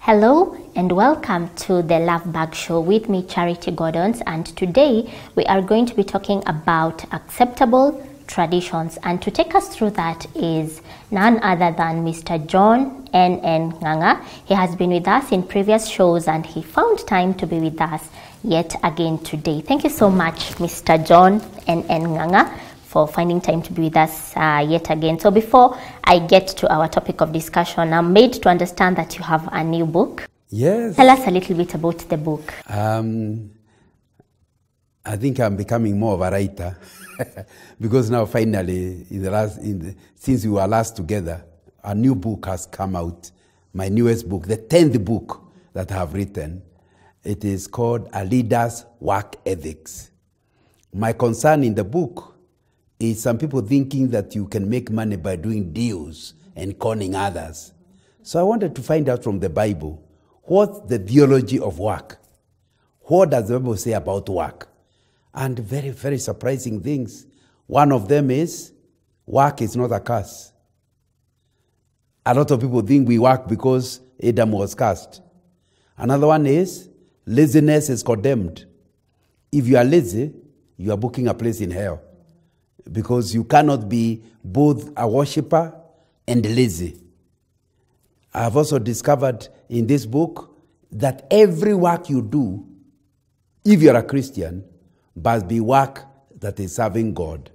Hello and welcome to the Love Bag Show with me, Charity Gordons, and today we are going to be talking about acceptable traditions, and to take us through that is none other than Mr. John N.N. Ng'ang'a. He has been with us in previous shows and he found time to be with us yet again today. Thank you so much, Mr. John N.N. Ng'ang'a, for finding time to be with us yet again. So before I get to our topic of discussion, I'm made to understand that you have a new book. Yes. Tell us a little bit about the book. I think I'm becoming more of a writer because now finally, since we were last together, a new book has come out, my newest book, the 10th book that I have written. It is called A Leader's Work Ethics. My concern in the book is some people thinking that you can make money by doing deals and conning others. So I wanted to find out from the Bible, what's the theology of work? What does the Bible say about work? And very, very surprising things. One of them is, work is not a curse. A lot of people think we work because Adam was cursed. Another one is, laziness is condemned. If you are lazy, you are booking a place in hell, because you cannot be both a worshipper and lazy. I have also discovered in this book that every work you do, if you're a Christian, must be work that is serving God.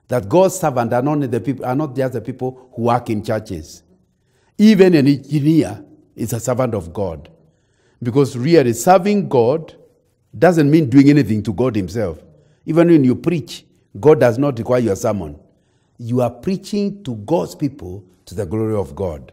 That God's servants are not just the people who work in churches. Even an engineer is a servant of God. Because really serving God doesn't mean doing anything to God himself. Even when you preach, God does not require your sermon. You are preaching to God's people to the glory of God.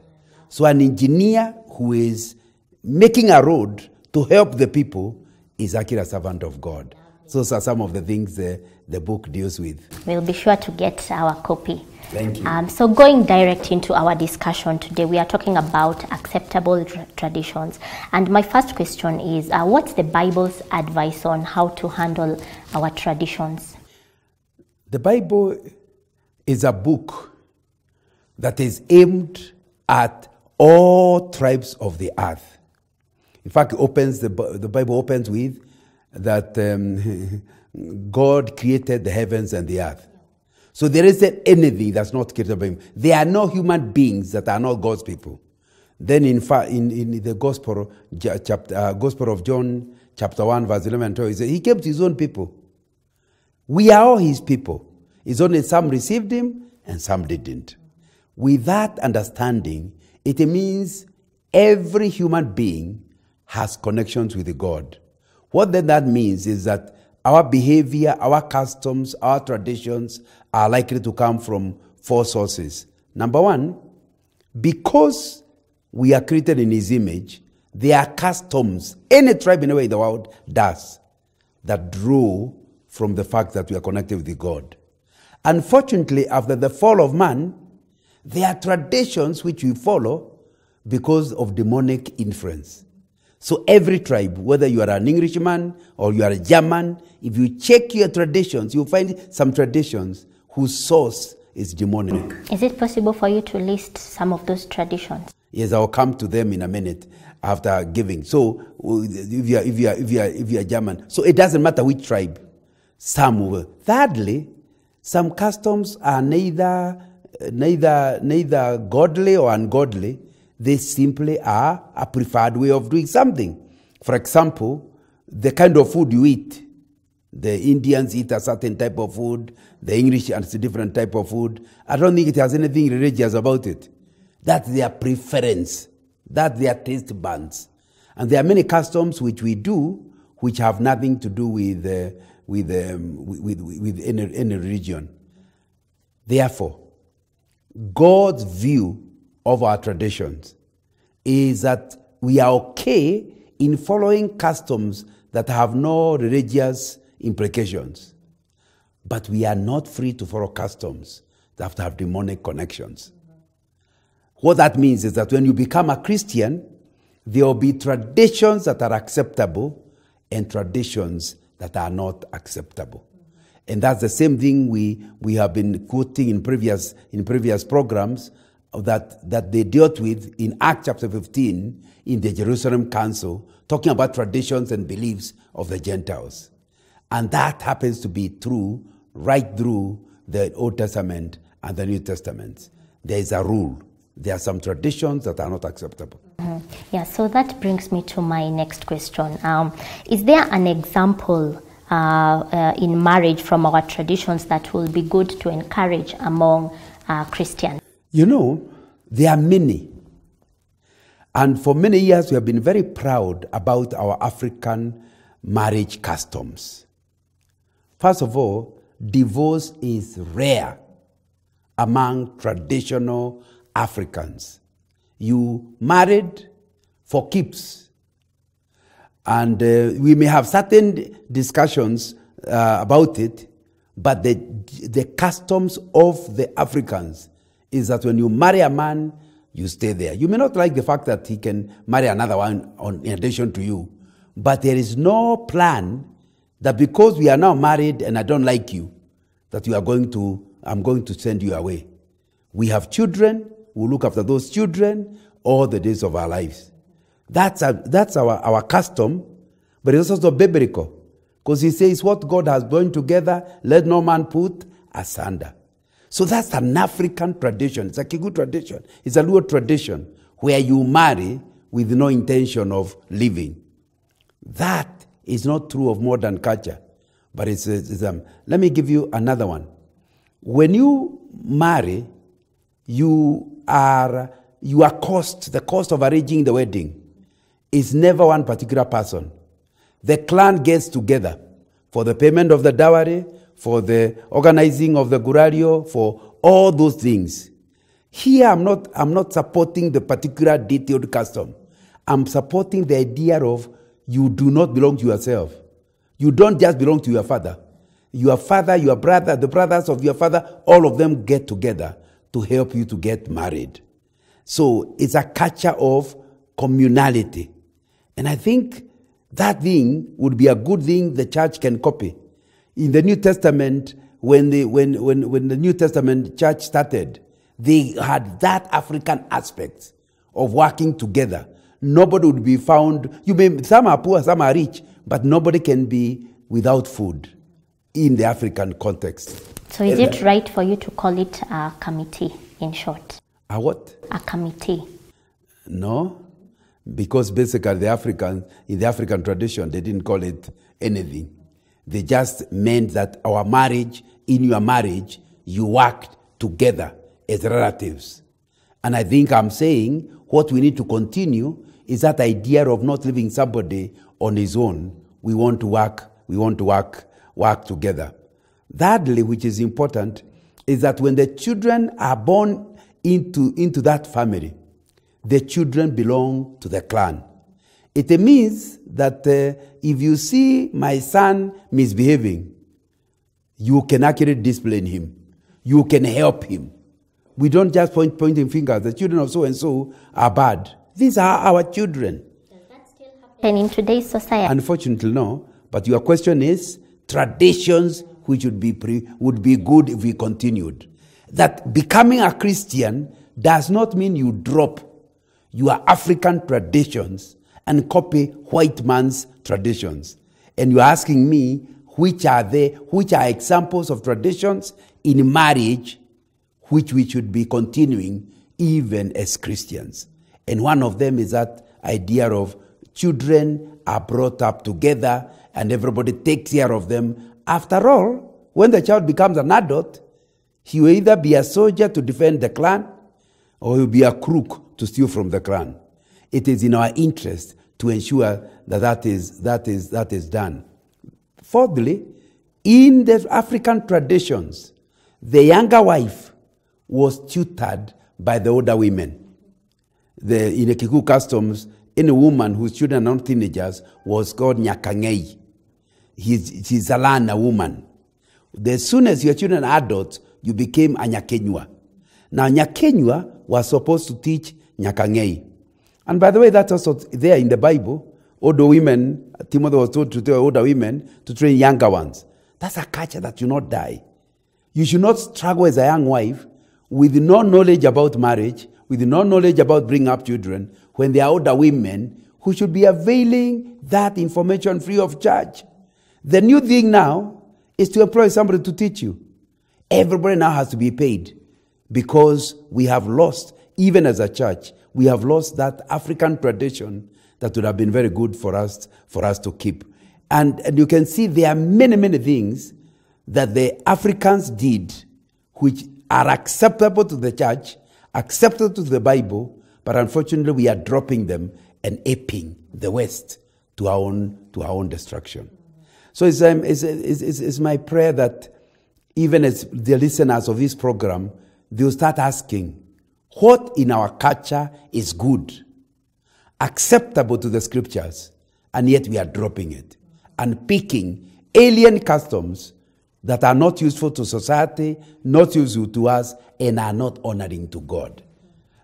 So an engineer who is making a road to help the people is actually a servant of God. So those are some of the things the book deals with. We'll be sure to get our copy. Thank you. So going direct into our discussion today, we are talking about acceptable traditions. And my first question is, what's the Bible's advice on how to handle our traditions? The Bible is a book that is aimed at all tribes of the earth. In fact, the Bible opens with that God created the heavens and the earth. So there isn't anything that's not created by him. There are no human beings that are not God's people. Then in the Gospel of John, chapter 1, verse 11 and 12, he said, he came to his own people. We are all his people. It's only some received him and some didn't. With that understanding, it means every human being has connections with God. What then that means is that our behavior, our customs, our traditions are likely to come from four sources. Number one, because we are created in his image, there are customs any tribe in the world does that draw from the fact that we are connected with God. Unfortunately, after the fall of man, there are traditions which we follow because of demonic influence. So every tribe, whether you are an Englishman or you are a German, if you check your traditions, you'll find some traditions whose source is demonic. Is it possible for you to list some of those traditions? Yes, I'll come to them in a minute after giving. So if you are German, so it doesn't matter which tribe. Some will. Thirdly, some customs are neither godly or ungodly. They simply are a preferred way of doing something. For example, the kind of food you eat. The Indians eat a certain type of food. The English eat a different type of food. I don't think it has anything religious about it. That's their preference. That's their taste buds. And there are many customs which we do which have nothing to do with any religion. Therefore, God's view of our traditions is that we are okay in following customs that have no religious implications. But we are not free to follow customs that have demonic connections. What that means is that when you become a Christian, there will be traditions that are acceptable and traditions that are not acceptable. And that's the same thing we have been quoting in previous programs that they dealt with in Acts chapter 15 in the Jerusalem Council, talking about traditions and beliefs of the Gentiles. And that happens to be true right through the Old Testament and the New Testament. There is a rule. There are some traditions that are not acceptable. Mm-hmm. Yeah, so that brings me to my next question. Is there an example in marriage from our traditions that will be good to encourage among Christians? You know, there are many. And for many years, we have been very proud about our African marriage customs. First of all, divorce is rare among traditional Africans. You married for keeps. And we may have certain discussions about it, but the customs of the Africans is that when you marry a man, you stay there. You may not like the fact that he can marry another one in addition to you, but there is no plan that because we are now married and I don't like you, that I'm going to send you away. We have children, we'll look after those children all the days of our lives. That's our custom, but it's also biblical. Because he says, what God has joined together, let no man put asunder. So that's an African tradition. It's a Kigu tradition. It's a Luo tradition where you marry with no intention of living. That is not true of modern culture. But let me give you another one. When you marry, the cost of arranging the wedding is never one particular person. The clan gets together for the payment of the dowry, for the organizing of the gurario, for all those things. Here, I'm not supporting the particular detailed custom. I'm supporting the idea of you do not belong to yourself. You don't just belong to your father. Your father, your brother, the brothers of your father, all of them get together to help you to get married. So it's a culture of communality. And I think that thing would be a good thing the church can copy. In the New Testament, when the New Testament church started, they had that African aspect of working together. Nobody would be found, some are poor, some are rich, but nobody can be without food in the African context. So is it right for you to call it a committee, in short? A what? A committee. No, because basically in the African tradition, they didn't call it anything. They just meant that in your marriage, you worked together as relatives. And I think I'm saying what we need to continue is that idea of not leaving somebody on his own. We want to work together. Thirdly, which is important, is that when the children are born into that family, the children belong to the clan. It means that if you see my son misbehaving, you can actually discipline him. You can help him. We don't just pointing fingers. The children of so-and-so are bad. These are our children. Does that still happen in today's society? Unfortunately, no. But your question is traditions which would be good if we continued. That becoming a Christian does not mean you drop your African traditions and copy white man's traditions. And you're asking me which are examples of traditions in marriage which we should be continuing even as Christians. And one of them is that idea of children are brought up together and everybody takes care of them. After all, when the child becomes an adult, he will either be a soldier to defend the clan or he will be a crook to steal from the clan. It is in our interest to ensure that is done. Fourthly, in the African traditions, the younger wife was tutored by the older women. In the Kiku customs, any woman whose children are not teenagers was called Nyakangei. She's a Lana woman. As soon as your children are adults, you became a Nyakenywa. Now, Nyakenywa was supposed to teach Nyakangei. And by the way, that's also there in the Bible. Older women, Timothy was told to tell older women to train younger ones. That's a culture that should not die. You should not struggle as a young wife with no knowledge about marriage, with no knowledge about bringing up children, when they are older women who should be availing that information free of charge. The new thing now is to employ somebody to teach you. Everybody now has to be paid because we have lost, even as a church, we have lost that African tradition that would have been very good for us to keep. And you can see there are many, many things that the Africans did which are acceptable to the church, acceptable to the Bible, but unfortunately we are dropping them and aping the West to our own destruction. So it's my prayer that even as the listeners of this program, they'll start asking, what in our culture is good, acceptable to the scriptures, and yet we are dropping it and picking alien customs that are not useful to society, not useful to us, and are not honoring to God.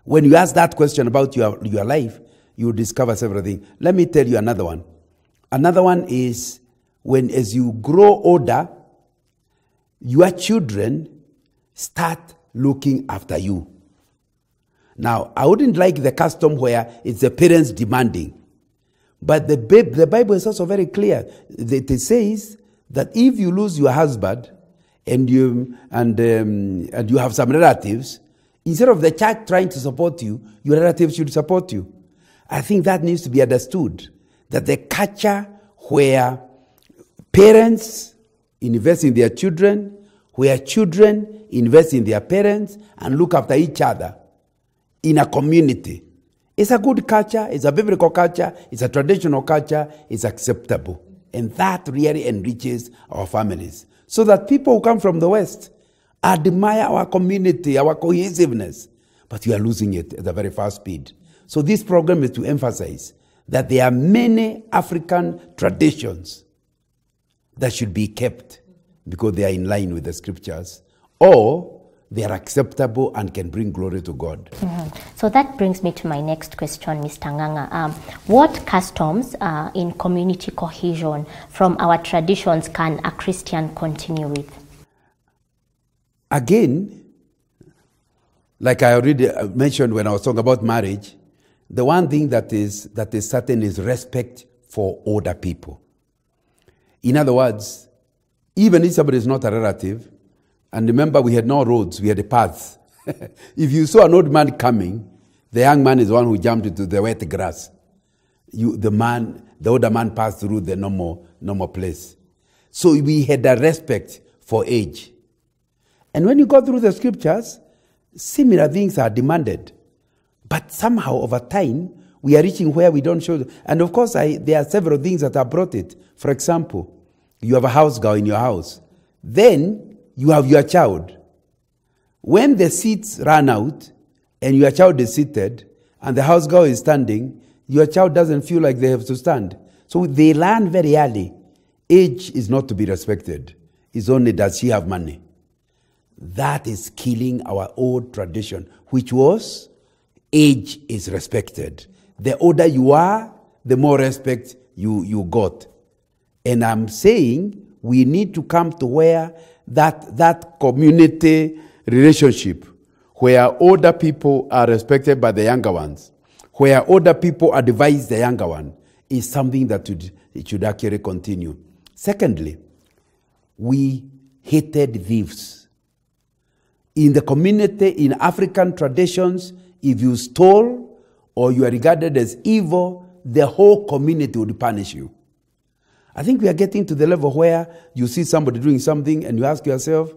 When you ask that question about your life, you will discover several things. Let me tell you another one. Another one is when, as you grow older, your children start looking after you. Now, I wouldn't like the custom where it's the parents demanding. But the Bible is also very clear. It says that if you lose your husband and you have some relatives, instead of the church trying to support you, your relatives should support you. I think that needs to be understood. That the culture where parents invest in their children, where children invest in their parents and look after each other in a community. It's a good culture, it's a biblical culture, it's a traditional culture, it's acceptable. And that really enriches our families. So that people who come from the West admire our community, our cohesiveness. But we are losing it at a very fast speed. So this program is to emphasize that there are many African traditions that should be kept because they are in line with the scriptures, or they are acceptable and can bring glory to God. Mm-hmm. So that brings me to my next question, Mr. Nganga. What customs in community cohesion from our traditions can a Christian continue with? Again, like I already mentioned when I was talking about marriage, the one thing that is certain is respect for older people. In other words, even if somebody is not a relative, and remember we had no roads, we had a path. If you saw an old man coming, the young man is the one who jumped into the wet grass. The older man passed through the normal place. So we had a respect for age. And when you go through the scriptures, similar things are demanded. But somehow over time, we are reaching where we don't show. And of course, there are several things that have brought it. For example, you have a house girl in your house. Then you have your child. When the seats run out and your child is seated and the house girl is standing, your child doesn't feel like they have to stand. So they learn very early. Age is not to be respected. It's only does she have money. That is killing our old tradition, which was age is respected. The older you are, the more respect you got. And I'm saying we need to come to where that community relationship, where older people are respected by the younger ones, where older people advise the younger one, is something that should actually continue. Secondly, we hated thieves. In the community, in African traditions, if you stole or you are regarded as evil, the whole community would punish you. I think we are getting to the level where you see somebody doing something and you ask yourself,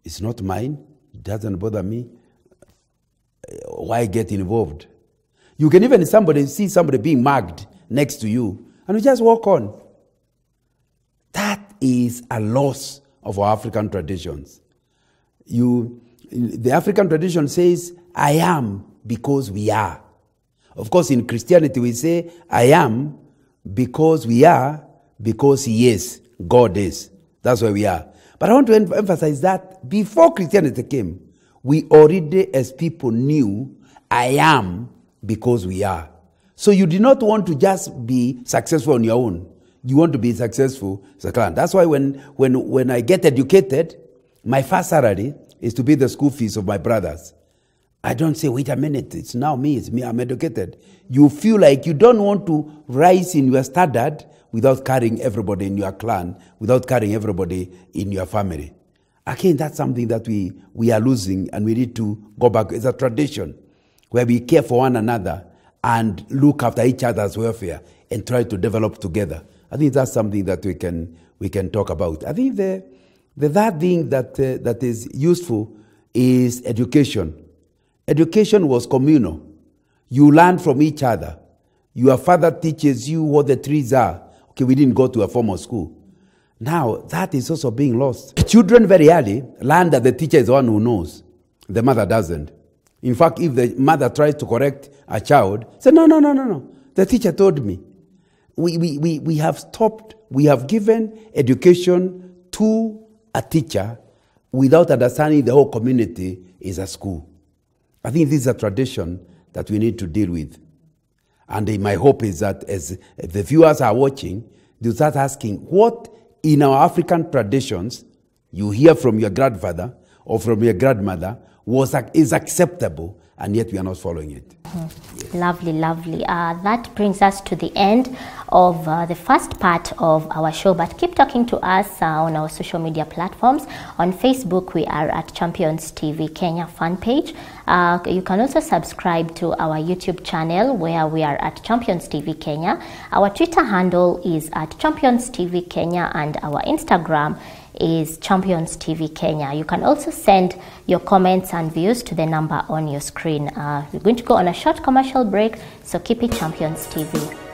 it's not mine, it doesn't bother me, why get involved? You can even see somebody being mugged next to you and you just walk on. That is a loss of our African traditions. The African tradition says, I am because we are. Of course, in Christianity we say, I am because we are, because he is, God is. That's where we are. But I want to emphasize that before Christianity came, we already as people knew, I am because we are. So you do not want to just be successful on your own. You want to be successful as a clan. That's why when I get educated, my first salary is to pay the school fees of my brothers. I don't say, wait a minute, it's me, I'm educated. You feel like you don't want to rise in your standard without carrying everybody in your clan, without carrying everybody in your family. Again, that's something that we are losing, and we need to go back. It's a tradition where we care for one another and look after each other's welfare and try to develop together. I think that's something that we can talk about. I think the third thing that is useful is education. Education was communal. You learn from each other. Your father teaches you what the trees are. Okay, we didn't go to a formal school. Now, that is also being lost. Children very early learn that the teacher is the one who knows. The mother doesn't. In fact, if the mother tries to correct a child, say, no. The teacher told me. We have stopped. We have given education to a teacher without understanding the whole community is a school. I think this is a tradition that we need to deal with. And my hope is that as the viewers are watching, they'll start asking, what in our African traditions you hear from your grandfather or from your grandmother is acceptable, and yet we are not following it. Yes. Lovely. That brings us to the end of the first part of our show, but keep talking to us on our social media platforms. On Facebook, we are at Champions TV Kenya fan page. You can also subscribe to our YouTube channel, where we are at Champions TV Kenya. Our Twitter handle is at Champions TV Kenya, and our Instagram is Champions TV Kenya. You can also send your comments and views to the number on your screen. We're going to go on a short commercial break, so keep it Champions TV.